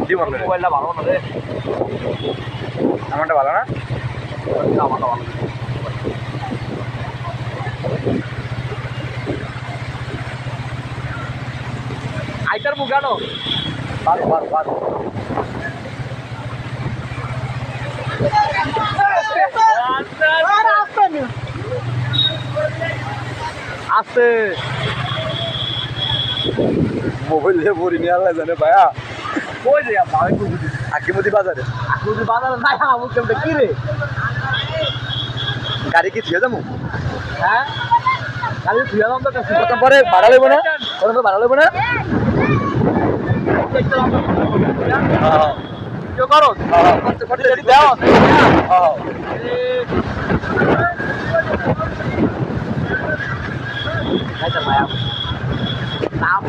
জীবন মোবাইলটা ভালো না রে, আমারটা ভালো না, আমারটা ভালো। আইটার মুখ জানো ভালো ভালো ভালো আছে মোবাইল দিয়ে ভরি নিয়ে আল্লাহ জানে ভাইয়া। কই রে আকিমতি বাজারে, আকিমতি বাজারে নাই আমার কেমন কি রে গাড়ি কি ধুয়ে যাবো? হ্যাঁ গাড়ি ধুয়ে যাবো তো কত পরে ভাড়া লেবো না, কত ভাড়া লেবো না করো দেওয়া নাম